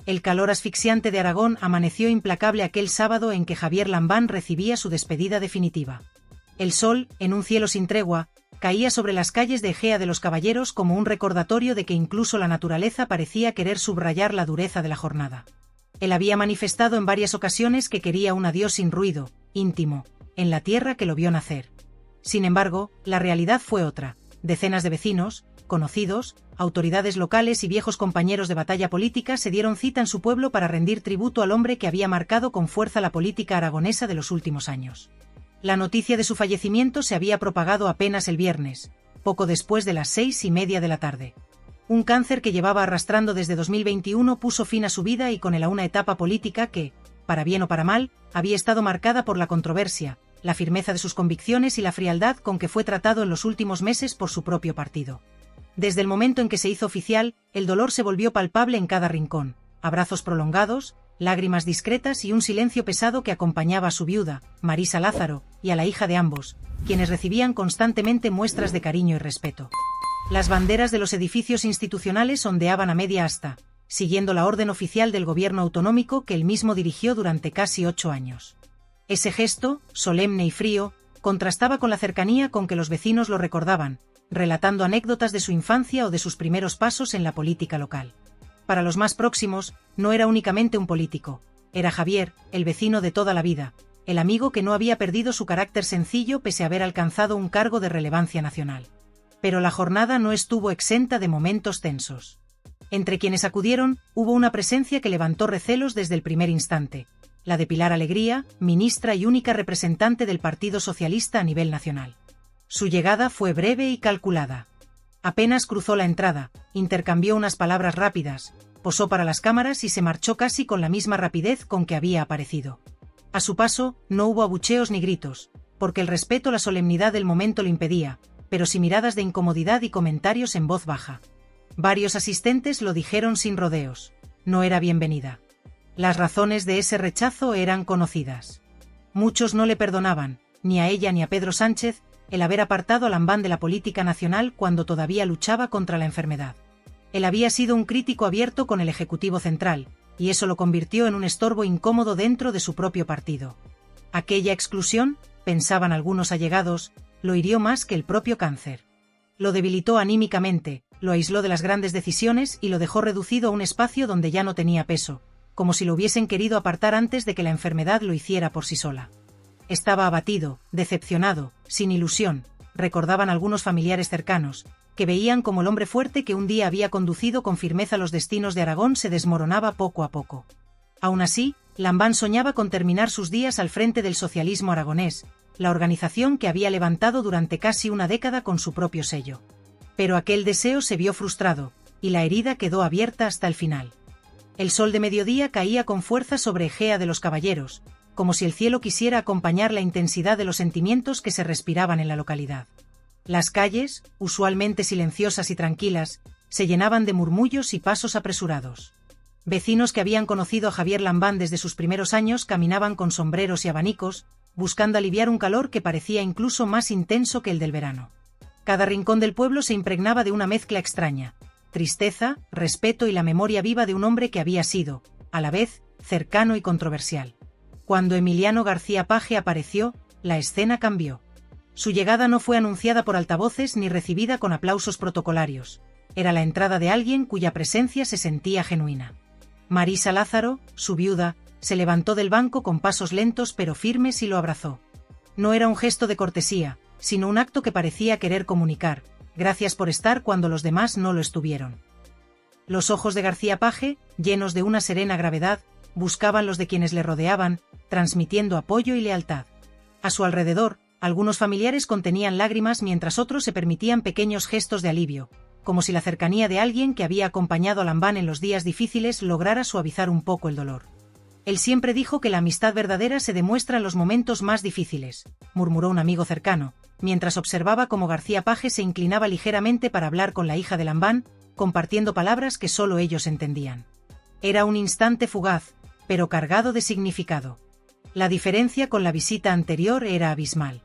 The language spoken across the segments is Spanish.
El calor asfixiante de Aragón amaneció implacable aquel sábado en que Javier Lambán recibía su despedida definitiva. El sol, en un cielo sin tregua, caía sobre las calles de Ejea de los Caballeros como un recordatorio de que incluso la naturaleza parecía querer subrayar la dureza de la jornada. Él había manifestado en varias ocasiones que quería un adiós sin ruido, íntimo, en la tierra que lo vio nacer. Sin embargo, la realidad fue otra. Decenas de vecinos, conocidos, autoridades locales y viejos compañeros de batalla política se dieron cita en su pueblo para rendir tributo al hombre que había marcado con fuerza la política aragonesa de los últimos años. La noticia de su fallecimiento se había propagado apenas el viernes, poco después de las 6:30 de la tarde. Un cáncer que llevaba arrastrando desde 2021 puso fin a su vida y con él a una etapa política que, para bien o para mal, había estado marcada por la controversia, la firmeza de sus convicciones y la frialdad con que fue tratado en los últimos meses por su propio partido. Desde el momento en que se hizo oficial, el dolor se volvió palpable en cada rincón, abrazos prolongados, lágrimas discretas y un silencio pesado que acompañaba a su viuda, Marisa Lázaro, y a la hija de ambos, quienes recibían constantemente muestras de cariño y respeto. Las banderas de los edificios institucionales ondeaban a media asta, siguiendo la orden oficial del gobierno autonómico que él mismo dirigió durante casi 8 años. Ese gesto, solemne y frío, contrastaba con la cercanía con que los vecinos lo recordaban, relatando anécdotas de su infancia o de sus primeros pasos en la política local. Para los más próximos, no era únicamente un político, era Javier, el vecino de toda la vida, el amigo que no había perdido su carácter sencillo pese a haber alcanzado un cargo de relevancia nacional. Pero la jornada no estuvo exenta de momentos tensos. Entre quienes acudieron, hubo una presencia que levantó recelos desde el primer instante, la de Pilar Alegría, ministra y única representante del Partido Socialista a nivel nacional. Su llegada fue breve y calculada. Apenas cruzó la entrada, intercambió unas palabras rápidas, posó para las cámaras y se marchó casi con la misma rapidez con que había aparecido. A su paso, no hubo abucheos ni gritos, porque el respeto a la solemnidad del momento lo impedía, pero sí miradas de incomodidad y comentarios en voz baja. Varios asistentes lo dijeron sin rodeos: no era bienvenida. Las razones de ese rechazo eran conocidas. Muchos no le perdonaban, ni a ella ni a Pedro Sánchez, el haber apartado a Lambán de la política nacional cuando todavía luchaba contra la enfermedad. Él había sido un crítico abierto con el Ejecutivo Central, y eso lo convirtió en un estorbo incómodo dentro de su propio partido. Aquella exclusión, pensaban algunos allegados, lo hirió más que el propio cáncer. Lo debilitó anímicamente, lo aisló de las grandes decisiones y lo dejó reducido a un espacio donde ya no tenía peso, como si lo hubiesen querido apartar antes de que la enfermedad lo hiciera por sí sola. Estaba abatido, decepcionado, sin ilusión, recordaban algunos familiares cercanos, que veían como el hombre fuerte que un día había conducido con firmeza los destinos de Aragón se desmoronaba poco a poco. Aún así, Lambán soñaba con terminar sus días al frente del socialismo aragonés, la organización que había levantado durante casi una década con su propio sello. Pero aquel deseo se vio frustrado, y la herida quedó abierta hasta el final. El sol de mediodía caía con fuerza sobre Ejea de los Caballeros, como si el cielo quisiera acompañar la intensidad de los sentimientos que se respiraban en la localidad. Las calles, usualmente silenciosas y tranquilas, se llenaban de murmullos y pasos apresurados. Vecinos que habían conocido a Javier Lambán desde sus primeros años caminaban con sombreros y abanicos, buscando aliviar un calor que parecía incluso más intenso que el del verano. Cada rincón del pueblo se impregnaba de una mezcla extraña: tristeza, respeto y la memoria viva de un hombre que había sido, a la vez, cercano y controversial. Cuando Emiliano García Paje apareció, la escena cambió. Su llegada no fue anunciada por altavoces ni recibida con aplausos protocolarios. Era la entrada de alguien cuya presencia se sentía genuina. Marisa Lázaro, su viuda, se levantó del banco con pasos lentos pero firmes y lo abrazó. No era un gesto de cortesía, sino un acto que parecía querer comunicar: gracias por estar cuando los demás no lo estuvieron. Los ojos de García Paje, llenos de una serena gravedad, buscaban los de quienes le rodeaban, transmitiendo apoyo y lealtad. A su alrededor, algunos familiares contenían lágrimas mientras otros se permitían pequeños gestos de alivio, como si la cercanía de alguien que había acompañado a Lambán en los días difíciles lograra suavizar un poco el dolor. Él siempre dijo que la amistad verdadera se demuestra en los momentos más difíciles, murmuró un amigo cercano, mientras observaba cómo García Paje se inclinaba ligeramente para hablar con la hija de Lambán, compartiendo palabras que solo ellos entendían. Era un instante fugaz, pero cargado de significado. La diferencia con la visita anterior era abismal.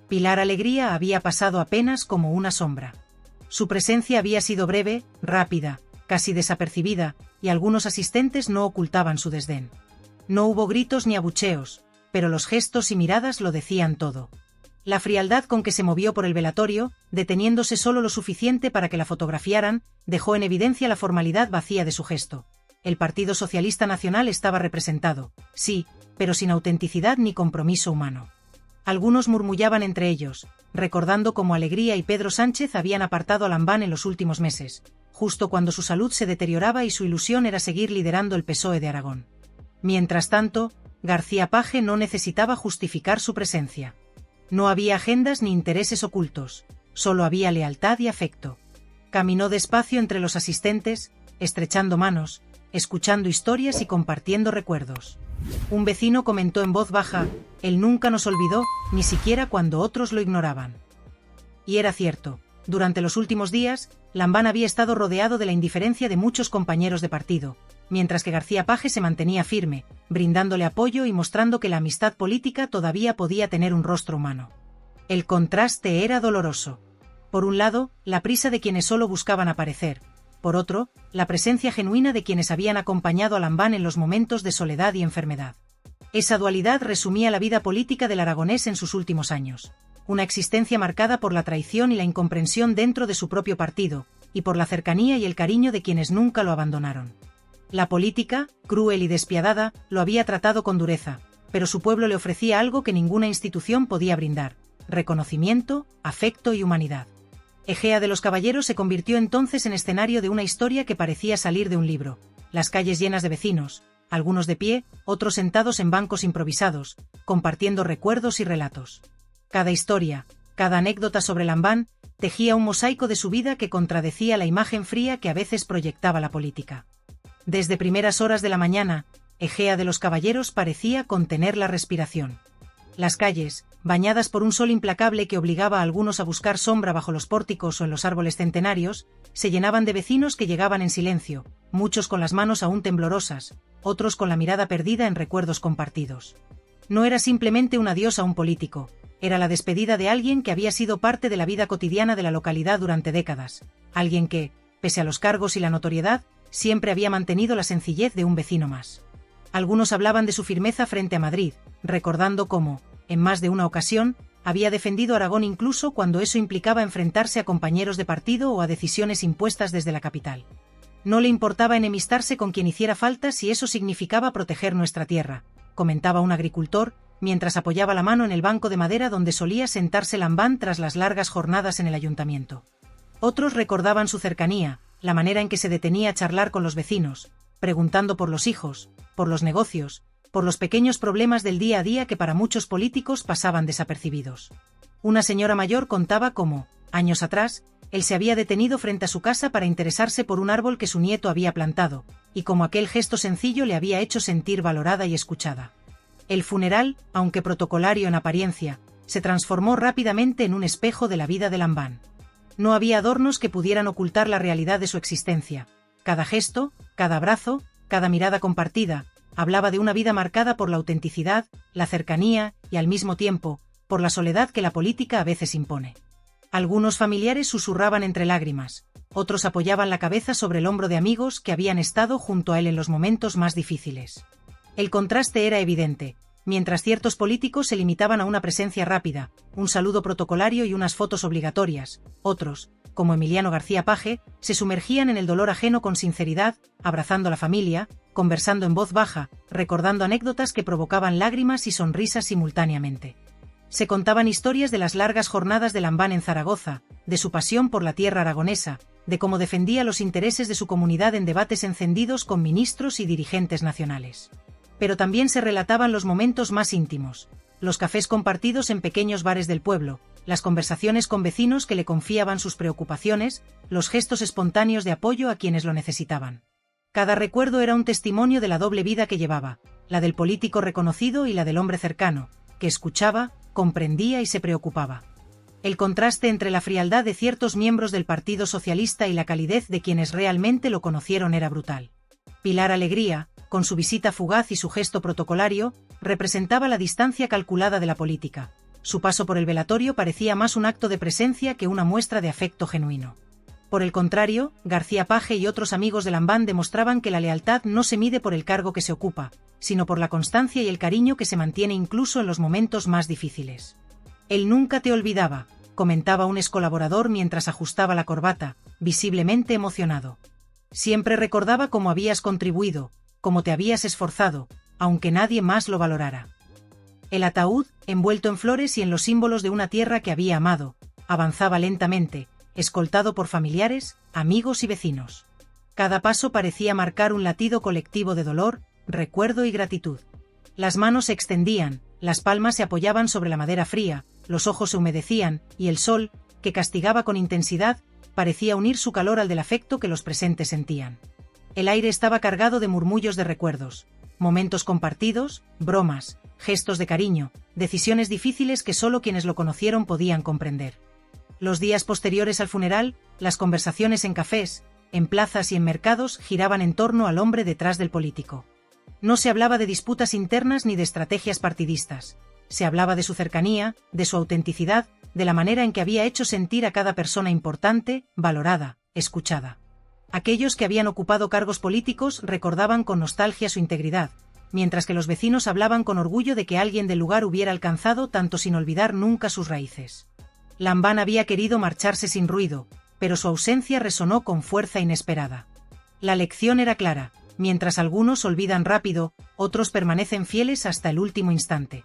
Pilar Alegría había pasado apenas como una sombra. Su presencia había sido breve, rápida, casi desapercibida, y algunos asistentes no ocultaban su desdén. No hubo gritos ni abucheos, pero los gestos y miradas lo decían todo. La frialdad con que se movió por el velatorio, deteniéndose solo lo suficiente para que la fotografiaran, dejó en evidencia la formalidad vacía de su gesto. El Partido Socialista Nacional estaba representado, sí, pero sin autenticidad ni compromiso humano. Algunos murmullaban entre ellos, recordando cómo Alegría y Pedro Sánchez habían apartado a Lambán en los últimos meses, justo cuando su salud se deterioraba y su ilusión era seguir liderando el PSOE de Aragón. Mientras tanto, García Page no necesitaba justificar su presencia. No había agendas ni intereses ocultos, solo había lealtad y afecto. Caminó despacio entre los asistentes, estrechando manos, escuchando historias y compartiendo recuerdos. Un vecino comentó en voz baja: «Él nunca nos olvidó, ni siquiera cuando otros lo ignoraban». Y era cierto, durante los últimos días, Lambán había estado rodeado de la indiferencia de muchos compañeros de partido, mientras que García Page se mantenía firme, brindándole apoyo y mostrando que la amistad política todavía podía tener un rostro humano. El contraste era doloroso. Por un lado, la prisa de quienes solo buscaban aparecer; por otro, la presencia genuina de quienes habían acompañado a Lambán en los momentos de soledad y enfermedad. Esa dualidad resumía la vida política del aragonés en sus últimos años. Una existencia marcada por la traición y la incomprensión dentro de su propio partido, y por la cercanía y el cariño de quienes nunca lo abandonaron. La política, cruel y despiadada, lo había tratado con dureza, pero su pueblo le ofrecía algo que ninguna institución podía brindar: reconocimiento, afecto y humanidad. Ejea de los Caballeros se convirtió entonces en escenario de una historia que parecía salir de un libro. Las calles llenas de vecinos, algunos de pie, otros sentados en bancos improvisados, compartiendo recuerdos y relatos. Cada historia, cada anécdota sobre Lambán, tejía un mosaico de su vida que contradecía la imagen fría que a veces proyectaba la política. Desde primeras horas de la mañana, Ejea de los Caballeros parecía contener la respiración. Las calles, bañadas por un sol implacable que obligaba a algunos a buscar sombra bajo los pórticos o en los árboles centenarios, se llenaban de vecinos que llegaban en silencio, muchos con las manos aún temblorosas, otros con la mirada perdida en recuerdos compartidos. No era simplemente un adiós a un político, era la despedida de alguien que había sido parte de la vida cotidiana de la localidad durante décadas, alguien que, pese a los cargos y la notoriedad, siempre había mantenido la sencillez de un vecino más. Algunos hablaban de su firmeza frente a Madrid, recordando cómo, en más de una ocasión, había defendido Aragón incluso cuando eso implicaba enfrentarse a compañeros de partido o a decisiones impuestas desde la capital. No le importaba enemistarse con quien hiciera falta si eso significaba proteger nuestra tierra, comentaba un agricultor, mientras apoyaba la mano en el banco de madera donde solía sentarse Lambán tras las largas jornadas en el ayuntamiento. Otros recordaban su cercanía, la manera en que se detenía a charlar con los vecinos, preguntando por los hijos, por los negocios, por los pequeños problemas del día a día que para muchos políticos pasaban desapercibidos. Una señora mayor contaba cómo, años atrás, él se había detenido frente a su casa para interesarse por un árbol que su nieto había plantado, y cómo aquel gesto sencillo le había hecho sentir valorada y escuchada. El funeral, aunque protocolario en apariencia, se transformó rápidamente en un espejo de la vida de Lambán. No había adornos que pudieran ocultar la realidad de su existencia. Cada gesto, cada abrazo, cada mirada compartida, hablaba de una vida marcada por la autenticidad, la cercanía y, al mismo tiempo, por la soledad que la política a veces impone. Algunos familiares susurraban entre lágrimas, otros apoyaban la cabeza sobre el hombro de amigos que habían estado junto a él en los momentos más difíciles. El contraste era evidente. Mientras ciertos políticos se limitaban a una presencia rápida, un saludo protocolario y unas fotos obligatorias, otros, como Emiliano García Page, se sumergían en el dolor ajeno con sinceridad, abrazando a la familia, conversando en voz baja, recordando anécdotas que provocaban lágrimas y sonrisas simultáneamente. Se contaban historias de las largas jornadas de Lambán en Zaragoza, de su pasión por la tierra aragonesa, de cómo defendía los intereses de su comunidad en debates encendidos con ministros y dirigentes nacionales. Pero también se relataban los momentos más íntimos, los cafés compartidos en pequeños bares del pueblo, las conversaciones con vecinos que le confiaban sus preocupaciones, los gestos espontáneos de apoyo a quienes lo necesitaban. Cada recuerdo era un testimonio de la doble vida que llevaba, la del político reconocido y la del hombre cercano, que escuchaba, comprendía y se preocupaba. El contraste entre la frialdad de ciertos miembros del Partido Socialista y la calidez de quienes realmente lo conocieron era brutal. Pilar Alegría, con su visita fugaz y su gesto protocolario, representaba la distancia calculada de la política. Su paso por el velatorio parecía más un acto de presencia que una muestra de afecto genuino. Por el contrario, García Paje y otros amigos de Lambán demostraban que la lealtad no se mide por el cargo que se ocupa, sino por la constancia y el cariño que se mantiene incluso en los momentos más difíciles. Él nunca te olvidaba, comentaba un excolaborador mientras ajustaba la corbata, visiblemente emocionado. Siempre recordaba cómo habías contribuido, cómo te habías esforzado, aunque nadie más lo valorara. El ataúd, envuelto en flores y en los símbolos de una tierra que había amado, avanzaba lentamente, escoltado por familiares, amigos y vecinos. Cada paso parecía marcar un latido colectivo de dolor, recuerdo y gratitud. Las manos se extendían, las palmas se apoyaban sobre la madera fría, los ojos se humedecían, y el sol, que castigaba con intensidad, parecía unir su calor al del afecto que los presentes sentían. El aire estaba cargado de murmullos de recuerdos, momentos compartidos, bromas, gestos de cariño, decisiones difíciles que solo quienes lo conocieron podían comprender. Los días posteriores al funeral, las conversaciones en cafés, en plazas y en mercados giraban en torno al hombre detrás del político. No se hablaba de disputas internas ni de estrategias partidistas. Se hablaba de su cercanía, de su autenticidad, de la manera en que había hecho sentir a cada persona importante, valorada, escuchada. Aquellos que habían ocupado cargos políticos recordaban con nostalgia su integridad, mientras que los vecinos hablaban con orgullo de que alguien del lugar hubiera alcanzado tanto sin olvidar nunca sus raíces. Lambán había querido marcharse sin ruido, pero su ausencia resonó con fuerza inesperada. La lección era clara: mientras algunos olvidan rápido, otros permanecen fieles hasta el último instante.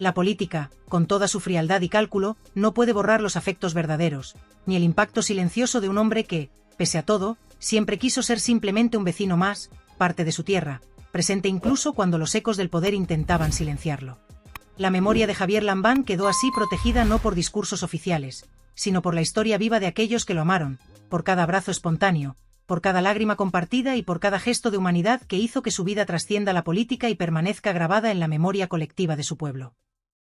La política, con toda su frialdad y cálculo, no puede borrar los afectos verdaderos, ni el impacto silencioso de un hombre que, pese a todo, siempre quiso ser simplemente un vecino más, parte de su tierra, presente incluso cuando los ecos del poder intentaban silenciarlo. La memoria de Javier Lambán quedó así protegida no por discursos oficiales, sino por la historia viva de aquellos que lo amaron, por cada abrazo espontáneo, por cada lágrima compartida y por cada gesto de humanidad que hizo que su vida trascienda la política y permanezca grabada en la memoria colectiva de su pueblo.